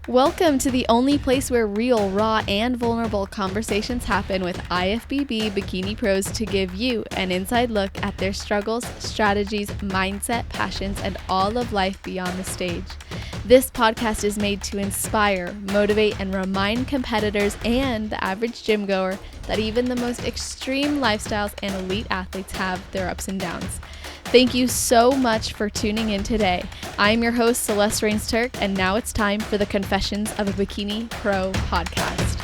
Welcome to the only place where real, raw, and vulnerable conversations happen with IFBB Bikini Pros to give you an inside look at their struggles, strategies, mindset, passions, and all of life beyond the stage. This podcast is made to inspire, motivate, and remind competitors and the average gym goer that even the most extreme lifestyles and elite athletes have their ups and downs. Thank you so much for tuning in today. I'm your host, Celeste Turk, and now it's time for the Confessions of a Bikini Pro podcast.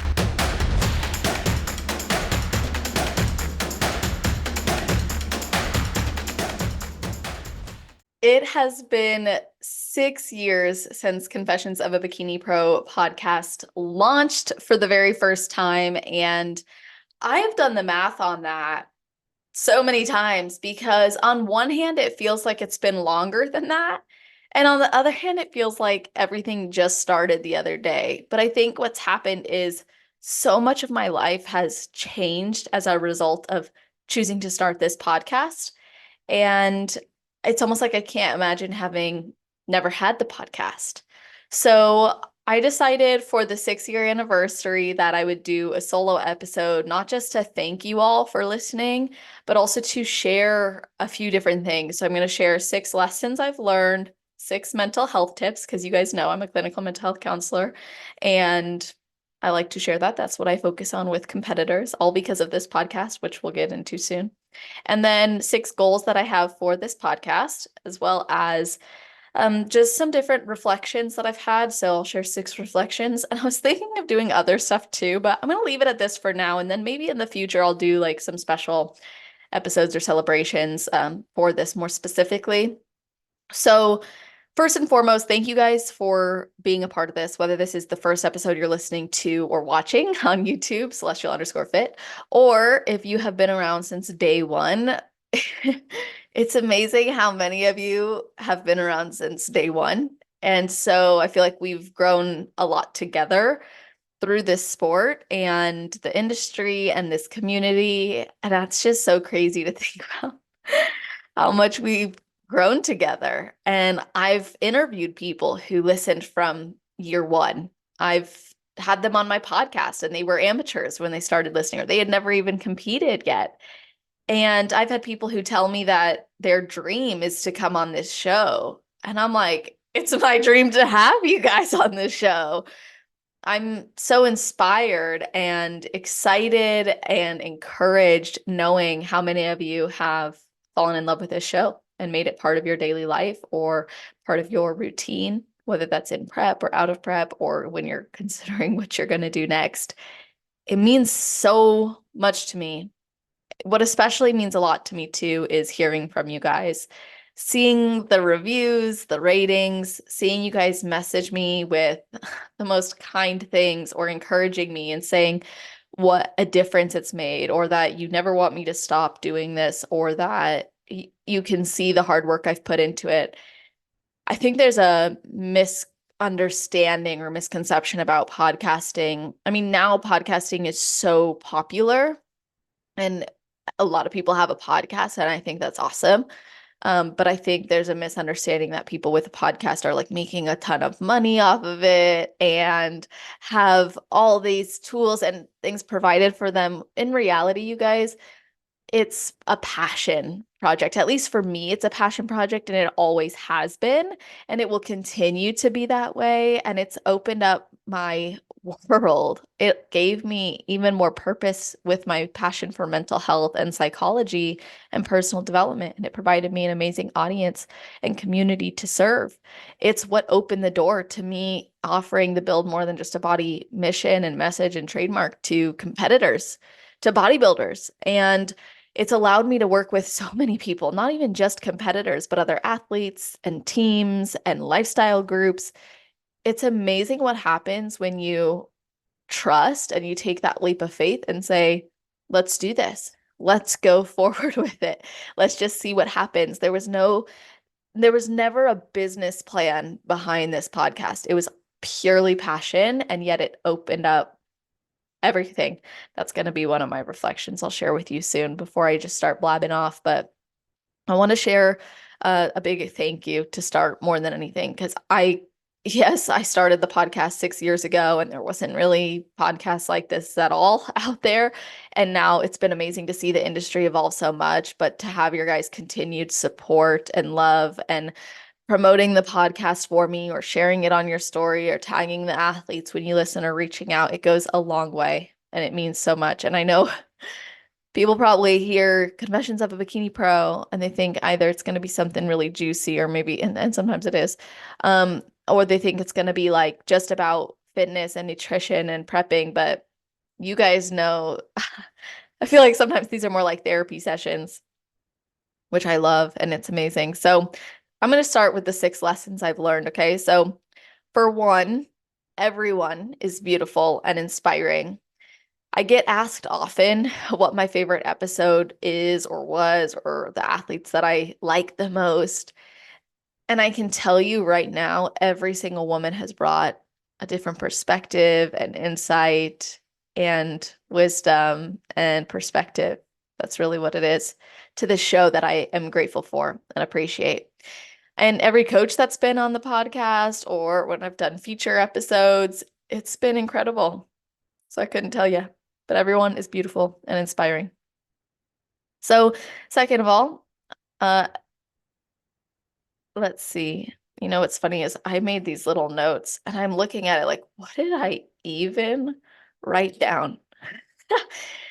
It has been 6 years since Confessions of a Bikini Pro podcast launched for the very first time, and I've done the math on that so many times because on one hand, it feels like it's been longer than that. And on the other hand, it feels like everything just started the other day. But I think what's happened is so much of my life has changed as a result of choosing to start this podcast. And it's almost like I can't imagine having never had the podcast. So I decided for the 6-year anniversary that I would do a solo episode, not just to thank you all for listening, but also to share a few different things. So I'm going to share 6 lessons I've learned, 6 mental health tips, because you guys know I'm a clinical mental health counselor, and I like to share that. That's what I focus on with competitors, all because of this podcast, which we'll get into soon. And then 6 goals that I have for this podcast, as well as just some different reflections that I've had. So I'll share 6 reflections. And I was thinking of doing other stuff too, but I'm going to leave it at this for now. And then maybe in the future, I'll do like some special episodes or celebrations for this more specifically. So first and foremost, thank you guys for being a part of this, whether this is the first episode you're listening to or watching on YouTube, celestial_fit, or if you have been around since day one. It's amazing how many of you have been around since day one. And so I feel like we've grown a lot together through this sport and the industry and this community. And that's just so crazy to think about how much we've grown together. And I've interviewed people who listened from year one. I've had them on my podcast and they were amateurs when they started listening, or they had never even competed yet. And I've had people who tell me that their dream is to come on this show. And I'm like, it's my dream to have you guys on this show. I'm so inspired and excited and encouraged knowing how many of you have fallen in love with this show and made it part of your daily life or part of your routine, whether that's in prep or out of prep or when you're considering what you're going to do next. It means so much to me. What especially means a lot to me too is hearing from you guys, seeing the reviews, the ratings, seeing you guys message me with the most kind things or encouraging me and saying what a difference it's made, or that you never want me to stop doing this, or that you can see the hard work I've put into it. I think there's a misunderstanding or misconception about podcasting. I mean, now podcasting is so popular and a lot of people have a podcast, and I think that's awesome. But I think there's a misunderstanding that people with a podcast are like making a ton of money off of it and have all these tools and things provided for them. In reality, you guys, it's a passion project. At least for me, it's a passion project, and it always has been, and it will continue to be that way. And it's opened up my world. It gave me even more purpose with my passion for mental health and psychology and personal development. And it provided me an amazing audience and community to serve. It's what opened the door to me offering the Build More Than Just a Body mission and message and trademark to competitors, to bodybuilders. And it's allowed me to work with so many people, not even just competitors, but other athletes and teams and lifestyle groups. It's amazing what happens when you trust and you take that leap of faith and say, let's do this. Let's go forward with it. Let's just see what happens. There was never a business plan behind this podcast. It was purely passion, and yet it opened up everything. That's going to be one of my reflections I'll share with you soon before I just start blabbing off. But I want to share a big thank you to start more than anything, because I Yes, I started the podcast 6 years ago, and there wasn't really podcasts like this at all out there. And now it's been amazing to see the industry evolve so much, but to have your guys' continued support and love and promoting the podcast for me or sharing it on your story or tagging the athletes when you listen or reaching out, it goes a long way and it means so much. And I know people probably hear Confessions of a Bikini Pro and they think either it's going to be something really juicy or maybe, and sometimes it is, or they think it's going to be like just about fitness and nutrition and prepping. But you guys know, I feel like sometimes these are more like therapy sessions, which I love, and it's amazing. So I'm going to start with the 6 lessons I've learned. Okay. So for one, everyone is beautiful and inspiring. I get asked often what my favorite episode is or was, or the athletes that I like the most. And I can tell you right now, every single woman has brought a different perspective and insight and wisdom and perspective. That's really what it is to this show that I am grateful for and appreciate. And every coach that's been on the podcast or when I've done feature episodes, it's been incredible. So I couldn't tell you, but everyone is beautiful and inspiring. So, second of all, uh, let's see. You know, what's funny is I made these little notes and I'm looking at it like, what did I even write down?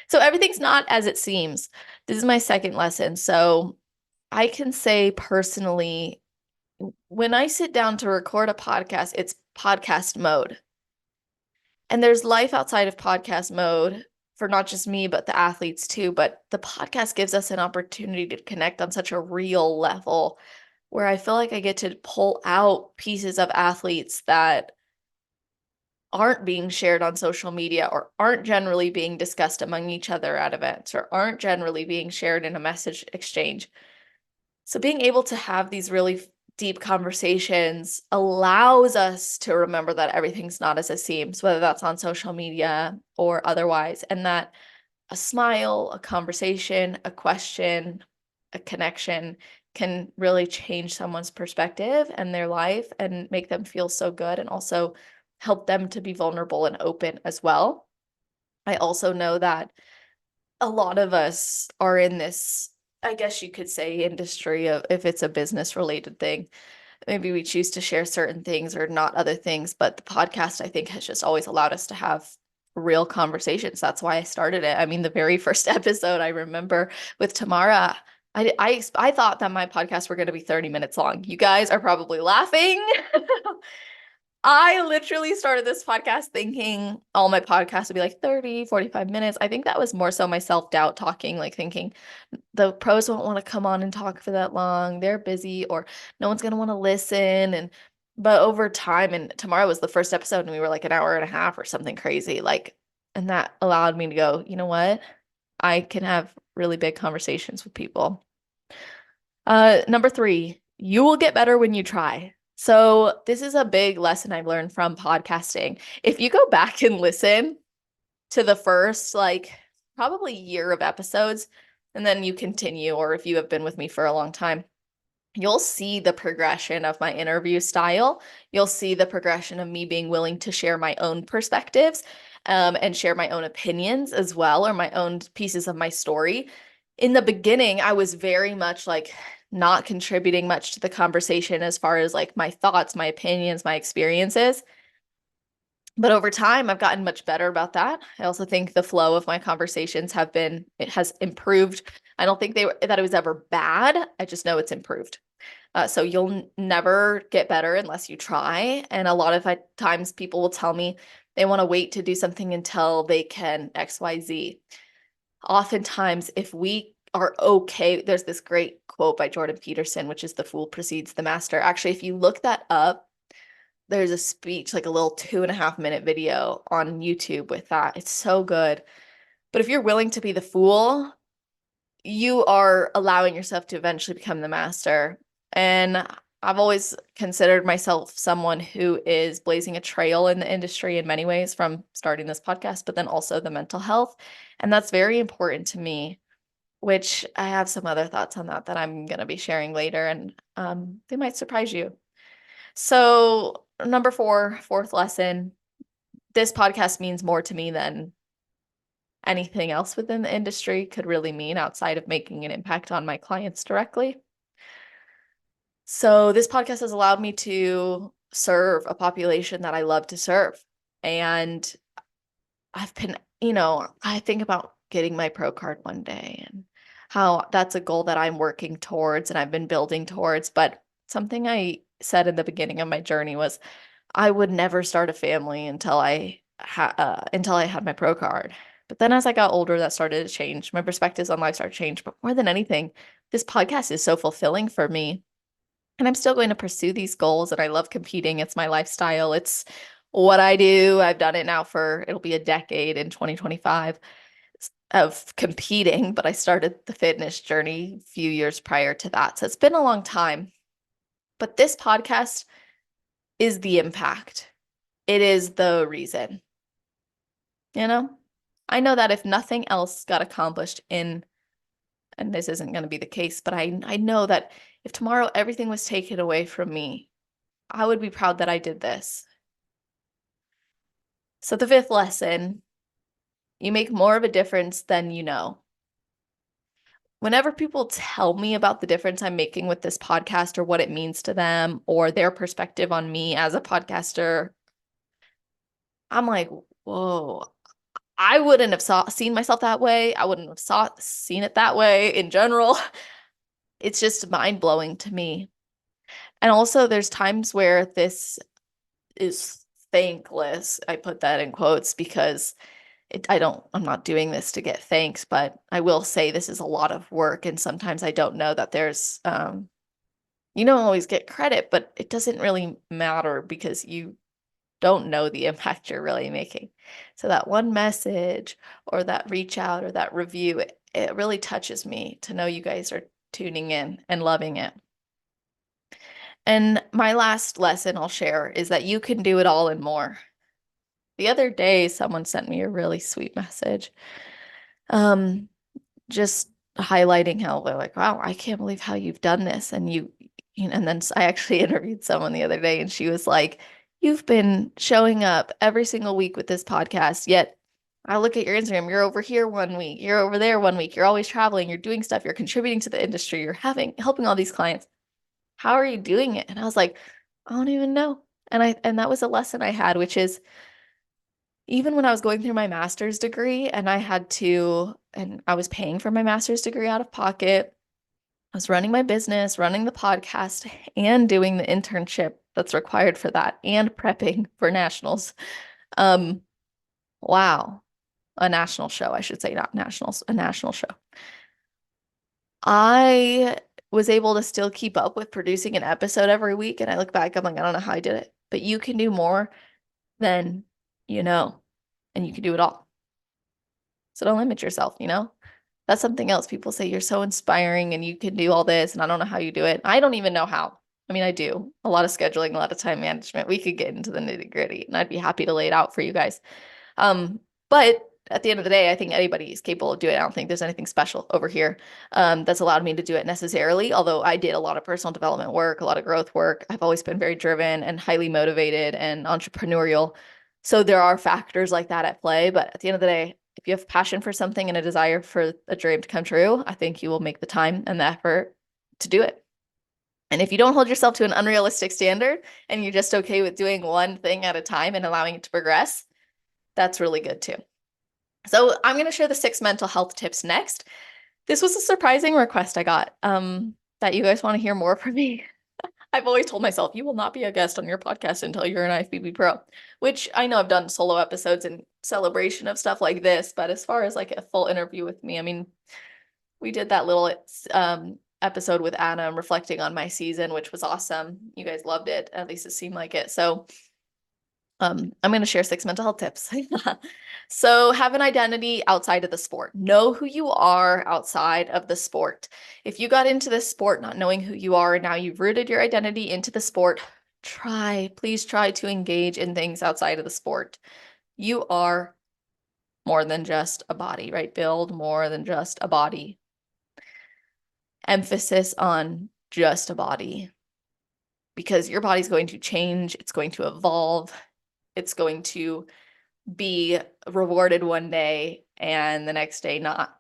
So everything's not as it seems. This is my second lesson. So I can say personally, when I sit down to record a podcast, it's podcast mode. And there's life outside of podcast mode for not just me, but the athletes too. But the podcast gives us an opportunity to connect on such a real level where I feel like I get to pull out pieces of athletes that aren't being shared on social media or aren't generally being discussed among each other at events or aren't generally being shared in a message exchange. So being able to have these really deep conversations allows us to remember that everything's not as it seems, whether that's on social media or otherwise, and that a smile, a conversation, a question, a connection can really change someone's perspective and their life and make them feel so good and also help them to be vulnerable and open as well. I also know that a lot of us are in this, I guess you could say, industry of if it's a business related thing, maybe we choose to share certain things or not other things. But the podcast, I think, has just always allowed us to have real conversations. That's why I started it. I mean, the very first episode I remember with Tamara, I thought that my podcasts were going to be 30 minutes long. You guys are probably laughing. I literally started this podcast thinking all my podcasts would be like 30, 45 minutes. I think that was more so my self-doubt talking, like thinking the pros won't want to come on and talk for that long. They're busy or no one's going to want to listen. But over time, and tomorrow was the first episode and we were like an hour and a half or something crazy. Like, and that allowed me to go, you know what? I can have really big conversations with people. Number 3, you will get better when you try. So this is a big lesson I've learned from podcasting. If you go back and listen to the first, like probably year of episodes, and then you continue, or if you have been with me for a long time, you'll see the progression of my interview style. You'll see the progression of me being willing to share my own perspectives, and share my own opinions as well, or my own pieces of my story. In the beginning, I was very much like not contributing much to the conversation as far as like my thoughts, my opinions, my experiences. But over time, I've gotten much better about that. I also think the flow of my conversations it has improved. I don't think that it was ever bad. I just know it's improved. So you'll never get better unless you try. And a lot of times people will tell me they want to wait to do something until they can XYZ. Oftentimes, if we are okay, there's this great quote by Jordan Peterson, which is "The fool precedes the master." Actually, if you look that up, there's a speech, like a little 2.5 minute video on YouTube with that. It's so good. But if you're willing to be the fool, you are allowing yourself to eventually become the master. And I've always considered myself someone who is blazing a trail in the industry in many ways, from starting this podcast, but then also the mental health. And that's very important to me, which I have some other thoughts on that I'm going to be sharing later, and they might surprise you. So number four, fourth lesson, this podcast means more to me than anything else within the industry could really mean outside of making an impact on my clients directly. So this podcast has allowed me to serve a population that I love to serve. And I've been, I think about getting my pro card one day and how that's a goal that I'm working towards and I've been building towards. But something I said in the beginning of my journey was I would never start a family until until I had my pro card. But then as I got older, that started to change. My perspectives on life started to change. But more than anything, this podcast is so fulfilling for me. And I'm still going to pursue these goals. And I love competing. It's my lifestyle. It's what I do. I've done it now it'll be a decade in 2025 of competing, but I started the fitness journey a few years prior to that. So it's been a long time. But this podcast is the impact. It is the reason. I know that if nothing else got accomplished and this isn't going to be the case, but I know that if tomorrow everything was taken away from me, I would be proud that I did this. So the fifth lesson, you make more of a difference than you know. Whenever people tell me about the difference I'm making with this podcast or what it means to them or their perspective on me as a podcaster, I'm like, whoa, I wouldn't have seen myself that way. I wouldn't have seen it that way in general. It's just mind-blowing to me. And also there's times where this is thankless. I put that in quotes because I'm not doing this to get thanks, but I will say this is a lot of work. And sometimes I don't know that you don't always get credit, but it doesn't really matter because you don't know the impact you're really making. So that one message or that reach out or that review, it really touches me to know you guys are tuning in and loving it. And my last lesson I'll share is that you can do it all and more. The other day, someone sent me a really sweet message, just highlighting how they're like, wow, I can't believe how you've done this. And and then I actually interviewed someone the other day and she was like, you've been showing up every single week with this podcast, yet I look at your Instagram, you're over here one week, you're over there one week, you're always traveling, you're doing stuff, you're contributing to the industry, you're helping all these clients. How are you doing it? And I was like, I don't even know. And that was a lesson I had, which is even when I was going through my master's degree and I was paying for my master's degree out of pocket, I was running my business, running the podcast, and doing the internship that's required for that, and prepping for nationals. Wow. A national show, I should say, not nationals, a national show. I was able to still keep up with producing an episode every week, and I look back, I'm like, I don't know how I did it. But you can do more than you know, and you can do it all. So don't limit yourself, That's something else. People say you're so inspiring and you can do all this, and I don't know how you do it. I don't even know how. I mean, I do a lot of scheduling, a lot of time management. We could get into the nitty-gritty, and I'd be happy to lay it out for you guys. But at the end of the day, I think anybody is capable of doing it. I don't think there's anything special over here that's allowed me to do it necessarily. Although I did a lot of personal development work, a lot of growth work. I've always been very driven and highly motivated and entrepreneurial. So there are factors like that at play. But at the end of the day, if you have passion for something and a desire for a dream to come true, I think you will make the time and the effort to do it. And if you don't hold yourself to an unrealistic standard and you're just okay with doing one thing at a time and allowing it to progress, that's really good too. So I'm going to share the 6 mental health tips next. This was a surprising request I got that you guys want to hear more from me. I've always told myself, you will not be a guest on your podcast until you're an IFBB Pro, which I know I've done solo episodes in celebration of stuff like this, but as far as like a full interview with me, I mean, we did that little episode with Adam reflecting on my season, which was awesome. You guys loved it. At least it seemed like it. So I'm going to share 6 mental health tips. So have an identity outside of the sport. Know who you are outside of the sport. If you got into this sport not knowing who you are and now you've rooted your identity into the sport, please try to engage in things outside of the sport. You are more than just a body, right? Build more than just a body. Emphasis on just a body. because your body's going to change. It's going to evolve. It's going to be rewarded one day and the next day not.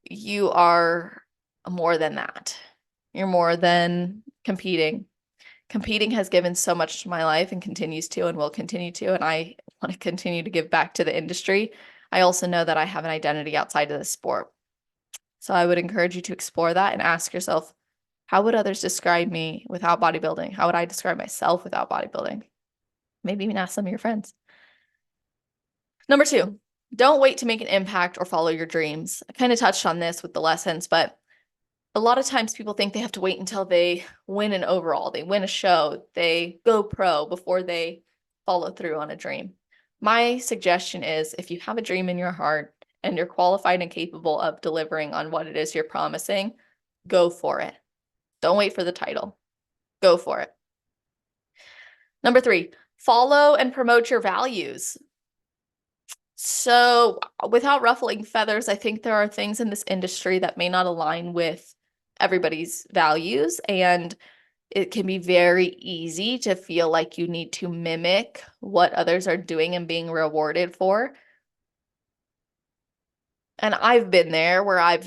You are more than that. You're more than competing. Competing has given so much to my life and continues to and will continue to, and I want to continue to give back to the industry. I also know that I have an identity outside of the sport. So I would encourage you to explore that and ask yourself, how would others describe me without bodybuilding? How would I describe myself without bodybuilding? Maybe even ask some of your friends. Number 2, don't wait to make an impact or follow your dreams. I kind of touched on this with the lessons, but a lot of times people think they have to wait until they win an overall, they win a show, they go pro before they follow through on a dream. My suggestion is, if you have a dream in your heart and you're qualified and capable of delivering on what it is you're promising, go for it. Don't wait for the title. Go for it. Number 3, follow and promote your values. So without ruffling feathers, I think there are things in this industry that may not align with everybody's values, and it can be very easy to feel like you need to mimic what others are doing and being rewarded for. And I've been there where I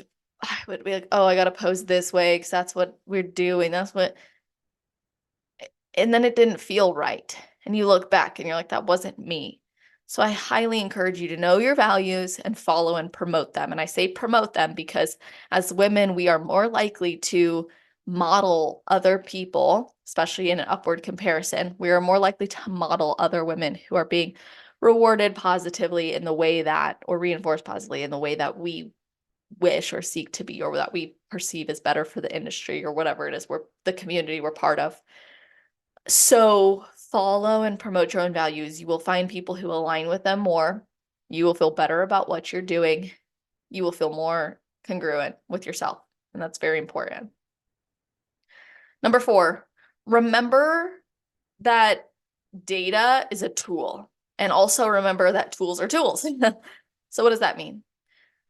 would be like, oh, I got to pose this way because that's what we're doing. And then it didn't feel right. And you look back and you're like, that wasn't me. So I highly encourage you to know your values and follow and promote them. And I say promote them because as women, we are more likely to model other people, especially in an upward comparison. We are more likely to model other women who are being rewarded positively in the way that, or reinforced positively in the way that we wish or seek to be, or that we perceive as better for the industry or whatever it is, we're the community we're part of. So follow and promote your own values. You will find people who align with them more. You will feel better about what you're doing. You will feel more congruent with yourself. And that's very important. Number 4, remember that data is a tool. And also remember that tools are tools. So what does that mean?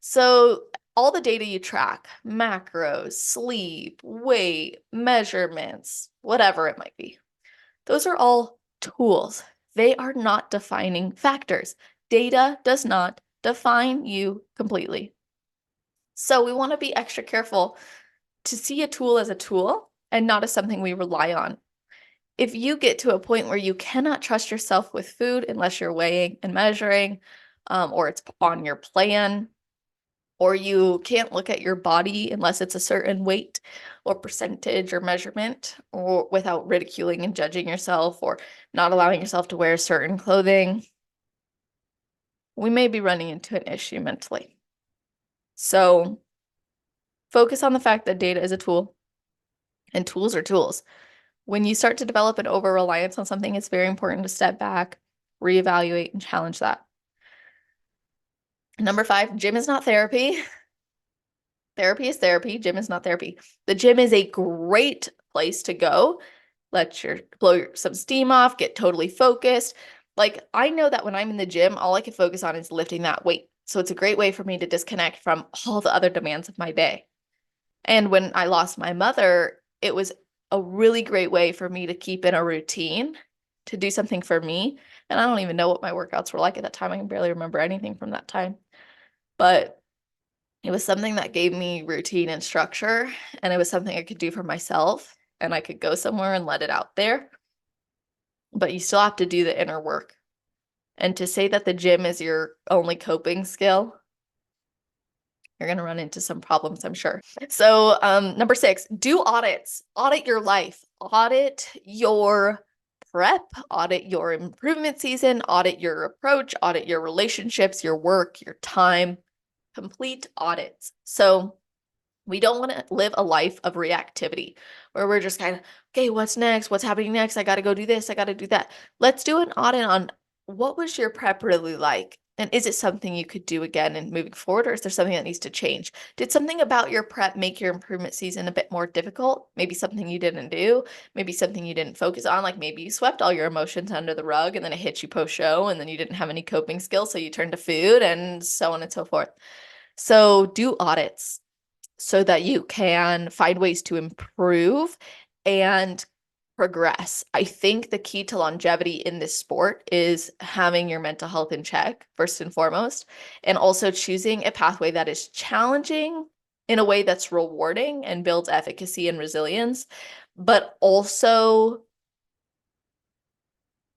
So all the data you track, macros, sleep, weight, measurements, whatever it might be, those are all tools. They are not defining factors. Data does not define you completely. So we want to be extra careful to see a tool as a tool and not as something we rely on. If you get to a point where you cannot trust yourself with food unless you're weighing and measuring, or it's on your plan, or you can't look at your body unless it's a certain weight or percentage or measurement, or without ridiculing and judging yourself, or not allowing yourself to wear certain clothing, we may be running into an issue mentally. So focus on the fact that data is a tool and tools are tools. When you start to develop an over-reliance on something, it's very important to step back, reevaluate, and challenge that. Number 5, gym is not therapy. Therapy is therapy. Gym is not therapy. The gym is a great place to go. Blow some steam off, get totally focused. Like, I know that when I'm in the gym, all I can focus on is lifting that weight. So it's a great way for me to disconnect from all the other demands of my day. And when I lost my mother, it was a really great way for me to keep in a routine, to do something for me. And I don't even know what my workouts were like at that time. I can barely remember anything from that time. But it was something that gave me routine and structure, and it was something I could do for myself, and I could go somewhere and let it out there. But you still have to do the inner work. And to say that the gym is your only coping skill, you're going to run into some problems, I'm sure. So number 6, do audits. Audit your life. Audit your prep. Audit your improvement season. Audit your approach. Audit your relationships, your work, your time. Complete audits. So we don't want to live a life of reactivity where we're just kind of, okay, what's next? What's happening next? I got to go do this. I got to do that. Let's do an audit on what was your prep really like? And is it something you could do again and moving forward, or is there something that needs to change? Did something about your prep make your improvement season a bit more difficult? Maybe something you didn't do, maybe something you didn't focus on, like maybe you swept all your emotions under the rug and then it hit you post-show and then you didn't have any coping skills, so you turned to food and so on and so forth. So do audits so that you can find ways to improve and progress. I think the key to longevity in this sport is having your mental health in check, first and foremost, and also choosing a pathway that is challenging in a way that's rewarding and builds efficacy and resilience, but also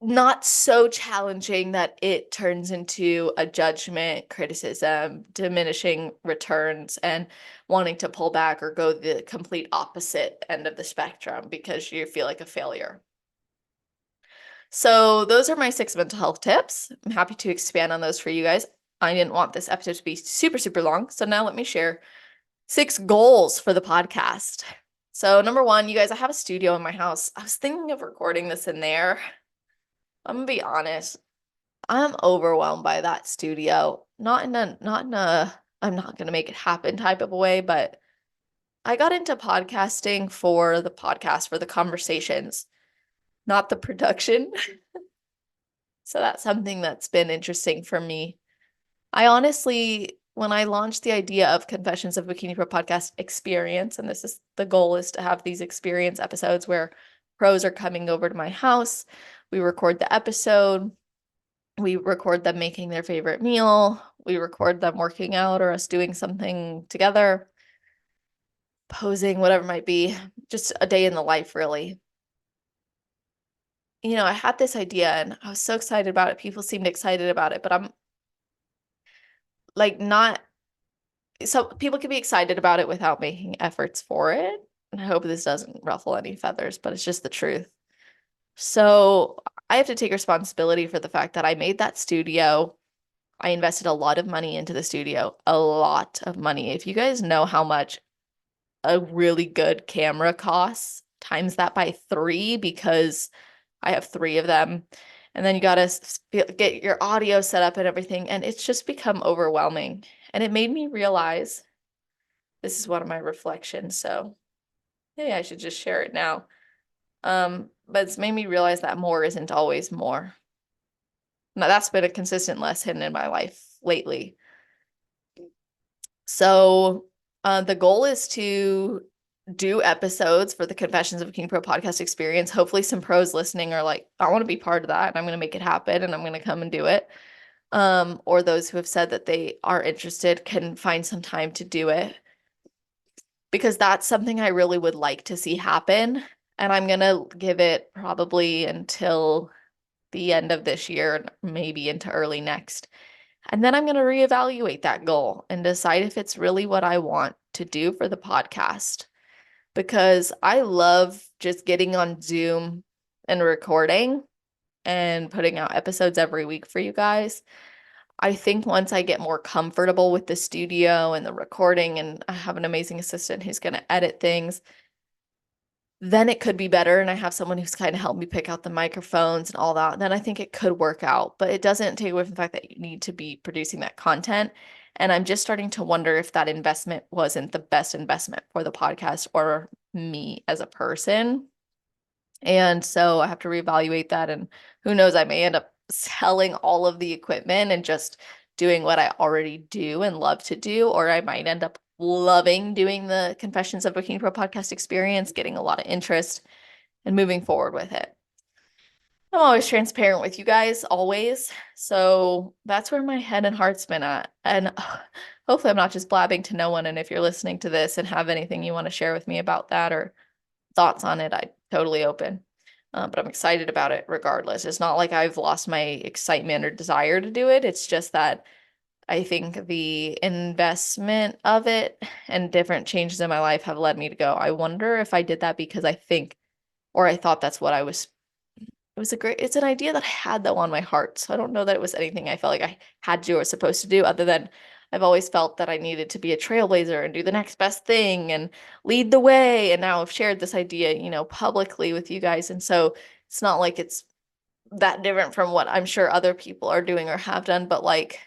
not so challenging that it turns into a judgment, criticism, diminishing returns, and wanting to pull back or go the complete opposite end of the spectrum because you feel like a failure. So those are my 6 mental health tips. I'm happy to expand on those for you guys. I didn't want this episode to be super, super long. So now let me share 6 goals for the podcast. So number 1, you guys, I have a studio in my house. I was thinking of recording this in there. I'm gonna be honest. I'm overwhelmed by that studio. Not in a I'm not gonna make it happen type of a way, but I got into podcasting for the podcast, for the conversations, not the production. So that's something that's been interesting for me. I honestly, when I launched the idea of Confessions of Bikini Pro Podcast experience, and this is the goal is to have these experience episodes where pros are coming over to my house, we record the episode, we record them making their favorite meal, we record them working out or us doing something together, posing, whatever it might be, just a day in the life, really. You know, I had this idea and I was so excited about it. People seemed excited about it, but I'm like not, so people can be excited about it without making efforts for it. And I hope this doesn't ruffle any feathers, but it's just the truth. So I have to take responsibility for the fact that I made that studio. I invested a lot of money into the studio, a lot of money. If you guys know how much a really good camera costs, times that by 3 because I have 3 of them. And then you got to get your audio set up and everything. And it's just become overwhelming. And it made me realize this is one of my reflections. So maybe I should just share it now. But it's made me realize that more isn't always more. Now, that's been a consistent lesson in my life lately. So the goal is to do episodes for the Confessions of a Bikini Pro podcast experience. Hopefully some pros listening are like, I want to be part of that and I'm going to make it happen and I'm going to come and do it. Or those who have said that they are interested can find some time to do it, because that's something I really would like to see happen. And I'm going to give it probably until the end of this year, maybe into early next. And then I'm going to reevaluate that goal and decide if it's really what I want to do for the podcast. Because I love just getting on Zoom and recording and putting out episodes every week for you guys. I think once I get more comfortable with the studio and the recording, and I have an amazing assistant who's going to edit things, then it could be better. And I have someone who's kind of helped me pick out the microphones and all that. Then I think it could work out, but it doesn't take away from the fact that you need to be producing that content. And I'm just starting to wonder if that investment wasn't the best investment for the podcast or me as a person. And so I have to reevaluate that. And who knows, I may end up selling all of the equipment and just doing what I already do and love to do, or I might end up loving doing the Confessions of Bikini Pro podcast experience, getting a lot of interest and moving forward with it. I'm always transparent with you guys, always. So that's where my head and heart's been at. And hopefully I'm not just blabbing to no one. And if you're listening to this and have anything you want to share with me about that or thoughts on it, I'm totally open. But I'm excited about it regardless. It's not like I've lost my excitement or desire to do it. It's just that I think the investment of it and different changes in my life have led me to go, I wonder if I did that because I think, or I thought that's what I was. It's an idea that I had though on my heart. So I don't know that it was anything I felt like I had to or was supposed to do, other than I've always felt that I needed to be a trailblazer and do the next best thing and lead the way. And now I've shared this idea, publicly with you guys. And so it's not like it's that different from what I'm sure other people are doing or have done, but like,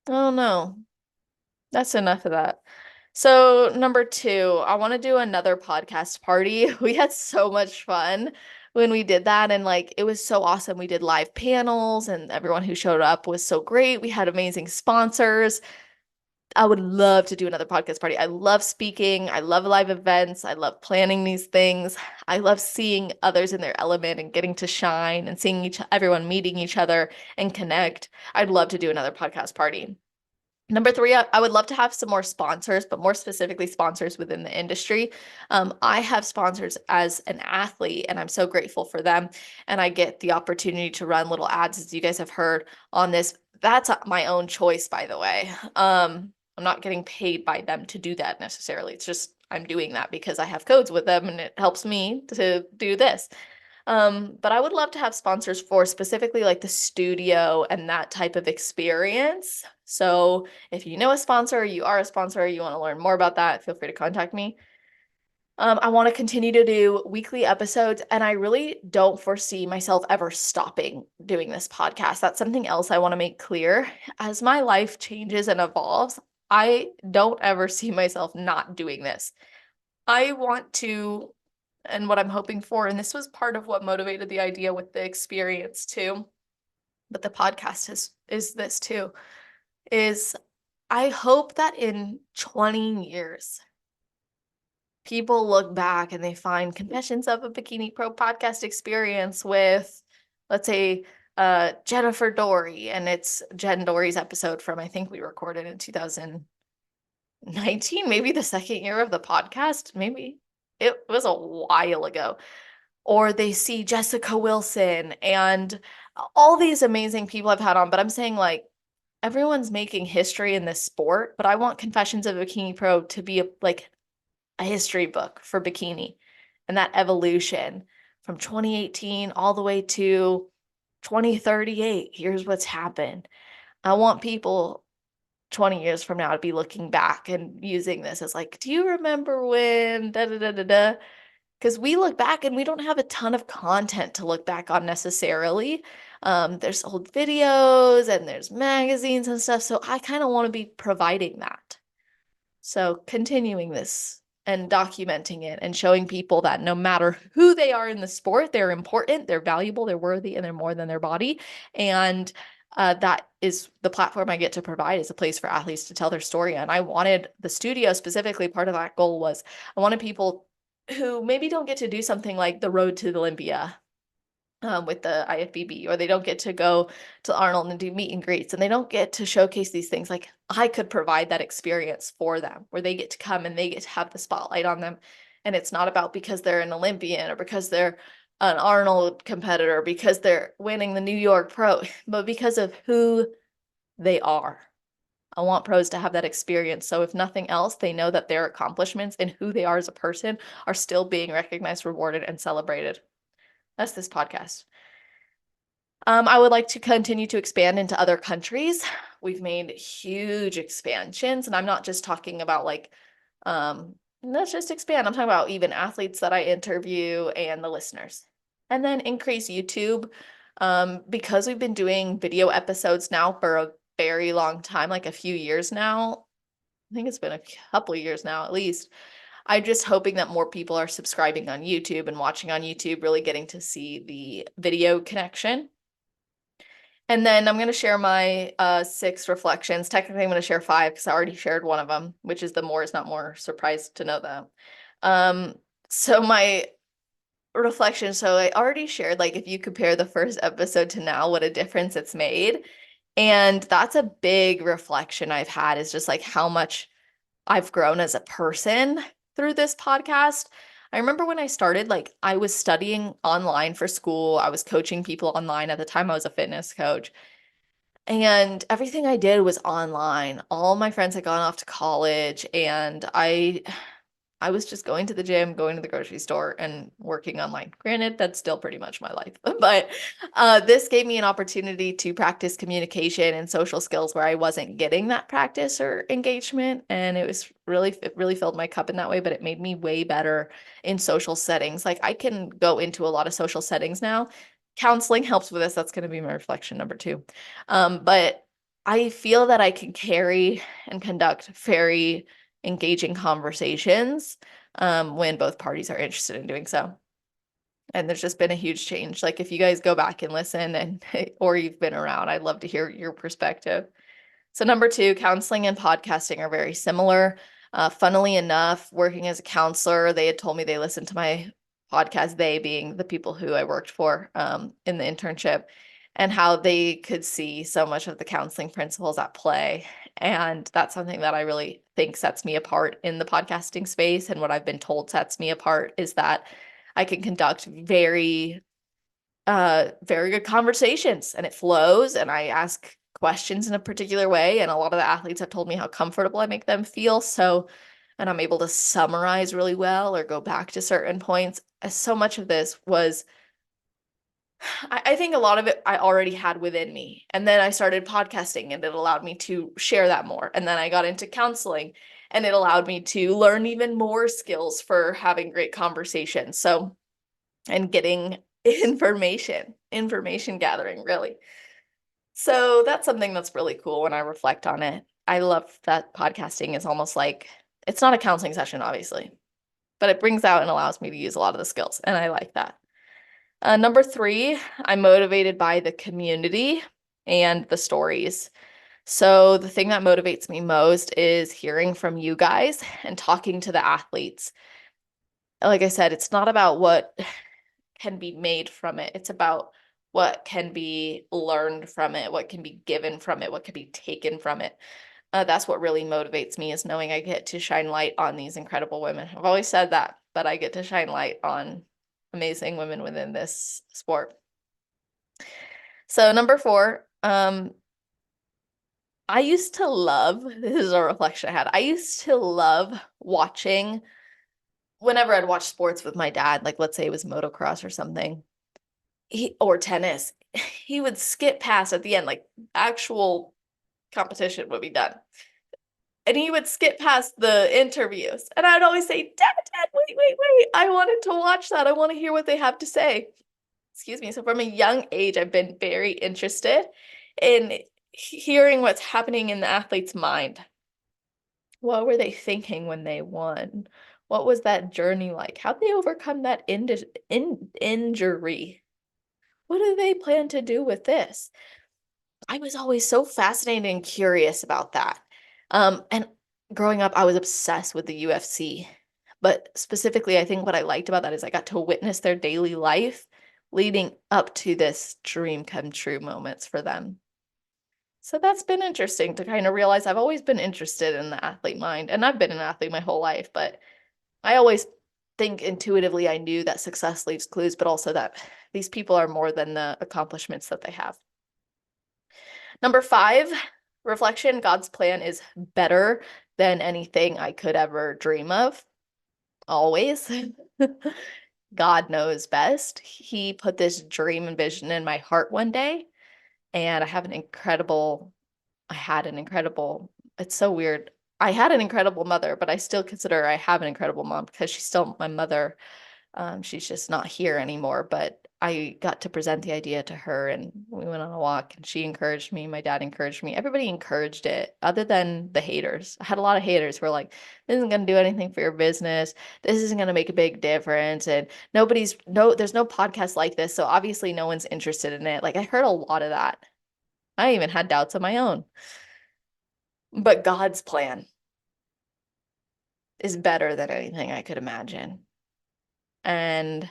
I don't know. That's enough of that. So number 2, I want to do another podcast party. We had so much fun when we did that. And like, it was so awesome. We did live panels and everyone who showed up was so great. We had amazing sponsors. I would love to do another podcast party. I love speaking. I love live events. I love planning these things. I love seeing others in their element and getting to shine and seeing everyone meeting each other and connect. I'd love to do another podcast party. Number three, I would love to have some more sponsors, but more specifically sponsors within the industry. I have sponsors as an athlete, and I'm so grateful for them. And I get the opportunity to run little ads, as you guys have heard on this. That's my own choice, by the way. I'm not getting paid by them to do that necessarily. It's just I'm doing that because I have codes with them and it helps me to do this. But I would love to have sponsors for specifically like the studio and that type of experience. So if you know a sponsor, you are a sponsor, you want to learn more about that, feel free to contact me. I want to continue to do weekly episodes, and I really don't foresee myself ever stopping doing this podcast. That's something else I want to make clear. As my life changes and evolves, I don't ever see myself not doing this. I want to, and what I'm hoping for, and this was part of what motivated the idea with the experience too, but the podcast is this too, is I hope that in 20 years, people look back and they find Confessions of a Bikini Pro podcast experience with, let's say, Jennifer Dory, and it's Jen Dory's episode from, I think we recorded in 2019, maybe the second year of the podcast, maybe it was a while ago. Or they see Jessica Wilson and all these amazing people I've had on, but I'm saying like everyone's making history in this sport, but I want Confessions of a Bikini Pro to be like a history book for bikini and that evolution from 2018 all the way to 2038. Here's what's happened. I want people 20 years from now to be looking back and using this as like, do you remember when da da da da da? Because we look back and we don't have a ton of content to look back on necessarily. There's old videos and there's magazines and stuff. So I kind of want to be providing that. So continuing this and documenting it and showing people that no matter who they are in the sport, they're important, they're valuable, they're worthy, and they're more than their body. And that is the platform I get to provide, is a place for athletes to tell their story. And I wanted the studio specifically, part of that goal was I wanted people who maybe don't get to do something like the road to the Olympia with the IFBB, or they don't get to go to Arnold and do meet and greets, and they don't get to showcase these things. Like I could provide that experience for them where they get to come and they get to have the spotlight on them. And it's not about because they're an Olympian or because they're an Arnold competitor, because they're winning the New York Pro, but because of who they are. I want pros to have that experience. So if nothing else, they know that their accomplishments and who they are as a person are still being recognized, rewarded, and celebrated. That's this podcast. I would like to continue to expand into other countries. We've made huge expansions, and I'm not just talking about like, let's just expand. I'm talking about even athletes that I interview and the listeners. And then increase YouTube, because we've been doing video episodes now for a very long time, like a few years now. I think it's been a couple of years now, at least. I'm just hoping that more people are subscribing on YouTube and watching on YouTube, really getting to see the video connection. And then I'm going to share my 6 reflections. Technically, I'm going to share 5 because I already shared one of them, which is the more is not more. Surprised to know that. So my reflection, so I already shared, like, if you compare the first episode to now, what a difference it's made. And that's a big reflection I've had, is just like how much I've grown as a person through this podcast. I remember when I started, like I was studying online for school. I was coaching people online. At the time, I was a fitness coach. And everything I did was online. All my friends had gone off to college, and I was just going to the gym, going to the grocery store, and working online. Granted, that's still pretty much my life, but this gave me an opportunity to practice communication and social skills where I wasn't getting that practice or engagement, and it really filled my cup in that way. But it made me way better in social settings. Like I can go into a lot of social settings now. Counseling helps with this. That's going to be my reflection number 2. But I feel that I can carry and conduct very engaging conversations when both parties are interested in doing so. And there's just been a huge change. Like if you guys go back and listen, and or you've been around, I'd love to hear your perspective. So number two, counseling and podcasting are very similar. Funnily enough, working as a counselor, they had told me they listened to my podcast, they being the people who I worked for in the internship, and how they could see so much of the counseling principles at play. And that's something that I really think sets me apart in the podcasting space. And what I've been told sets me apart is that I can conduct very good conversations, and it flows, and I ask questions in a particular way, and a lot of the athletes have told me how comfortable I make them feel. So, and I'm able to summarize really well or go back to certain points. So much of this was, I think a lot of it I already had within me. And then I started podcasting, and it allowed me to share that more. And then I got into counseling, and it allowed me to learn even more skills for having great conversations. So, and getting information gathering, really. So that's something that's really cool when I reflect on it. I love that podcasting is almost like, it's not a counseling session, obviously, but it brings out and allows me to use a lot of the skills, and I like that. Number three, I'm motivated by the community and the stories. So the thing that motivates me most is hearing from you guys and talking to the athletes. Like I said, it's not about what can be made from it. It's about what can be learned from it, what can be given from it, what can be taken from it. That's what really motivates me, is knowing I get to shine light on these incredible women. I've always said that, but I get to shine light on amazing women within this sport. So number four, I used to love, this is a reflection I had, I used to love watching, whenever I'd watch sports with my dad, like let's say it was motocross or something, or tennis, he would skip past at the end, like actual competition would be done. And he would skip past the interviews. And I'd always say, Dad, wait. I wanted to watch that. I want to hear what they have to say. Excuse me. So from a young age, I've been very interested in hearing what's happening in the athlete's mind. What were they thinking when they won? What was that journey like? How'd they overcome that injury? What do they plan to do with this? I was always so fascinated and curious about that. And growing up, I was obsessed with the UFC. But specifically, I think what I liked about that is I got to witness their daily life leading up to this dream come true moments for them. So that's been interesting to kind of realize I've always been interested in the athlete mind. And I've been an athlete my whole life, but I always think intuitively I knew that success leaves clues, but also that these people are more than the accomplishments that they have. Number five, reflection. God's plan is better than anything I could ever dream of. Always. God knows best. He put this dream and vision in my heart one day, and I had an incredible, it's so weird. I had an incredible mother, but I still consider I have an incredible mom because she's still my mother. She's just not here anymore, but I got to present the idea to her, and we went on a walk, and she encouraged me. My dad encouraged me. Everybody encouraged it other than the haters. I had a lot of haters who were like, this isn't going to do anything for your business. This isn't going to make a big difference. And there's no podcast like this. So obviously no one's interested in it. Like I heard a lot of that. I even had doubts of my own. But God's plan is better than anything I could imagine. And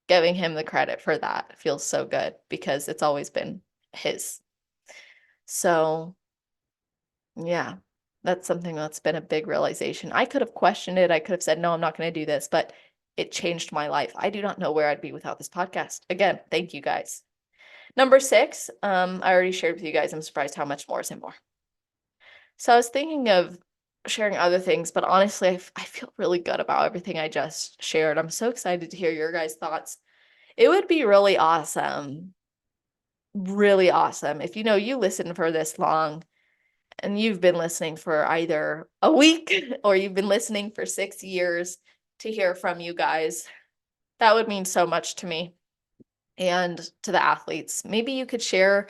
giving him the credit for that feels so good because it's always been his. So, yeah, that's something that's been a big realization. I could have questioned it. I could have said, no, I'm not going to do this, but it changed my life. I do not know where I'd be without this podcast. Again, thank you guys. Number six, I already shared with you guys. I'm surprised how much more is in more. So I was thinking of sharing other things, but honestly, I feel really good about everything I just shared. I'm so excited to hear your guys' thoughts. It would be really awesome, if you listen for this long and you've been listening for either a week or you've been listening for 6 years, to hear from you guys. That would mean so much to me and to the athletes. Maybe you could share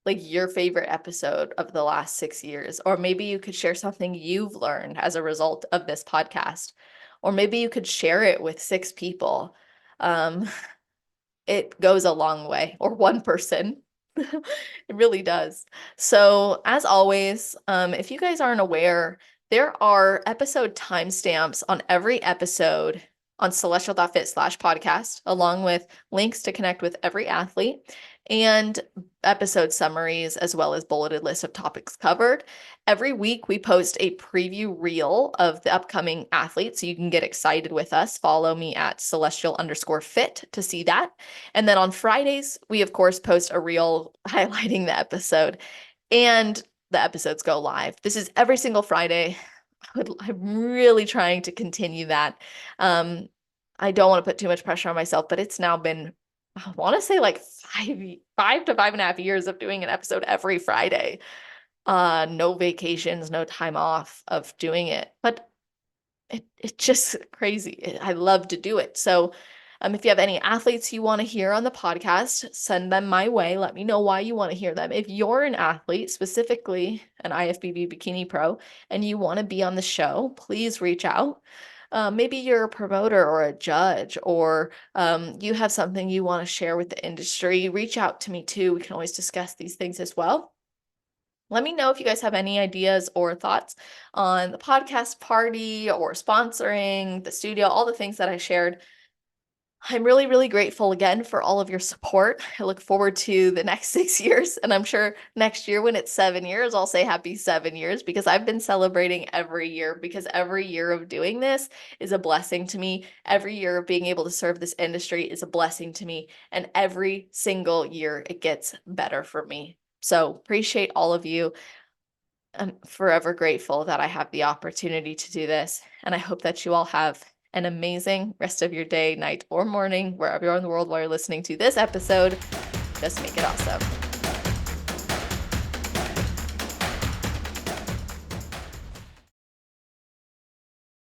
like your favorite episode of the last 6 years, or maybe you could share something you've learned as a result of this podcast, or maybe you could share it with 6 people. It goes a long way, or one person. It really does. So, as always, if you guys aren't aware, there are episode timestamps on every episode on celestial.fit/podcast, along with links to connect with every athlete and episode summaries, as well as bulleted lists of topics covered. Every week, we post a preview reel of the upcoming athletes, so you can get excited with us. Follow me at celestial_fit to see that. And then on Fridays, we of course post a reel highlighting the episode, and the episodes go live. This is every single Friday. I'm really trying to continue that. I don't want to put too much pressure on myself, but it's now been, I want to say like 5 to 5.5 years of doing an episode every Friday. No vacations, no time off of doing it, but it's just crazy. I love to do it. So if you have any athletes you want to hear on the podcast, send them my way. Let me know why you want to hear them. If you're an athlete, specifically an IFBB Bikini Pro, and you want to be on the show, please reach out. Maybe you're a promoter or a judge, or you have something you want to share with the industry. Reach out to me too. We can always discuss these things as well. Let me know if you guys have any ideas or thoughts on the podcast party or sponsoring the studio, all the things that I shared. I'm really, really grateful again for all of your support. I look forward to the next 6 years. And I'm sure next year when it's 7 years, I'll say happy 7 years, because I've been celebrating every year, because every year of doing this is a blessing to me. Every year of being able to serve this industry is a blessing to me. And every single year it gets better for me. So appreciate all of you. I'm forever grateful that I have the opportunity to do this. And I hope that you all have an amazing rest of your day, night, or morning, wherever you are in the world while you're listening to this episode. Just make it awesome.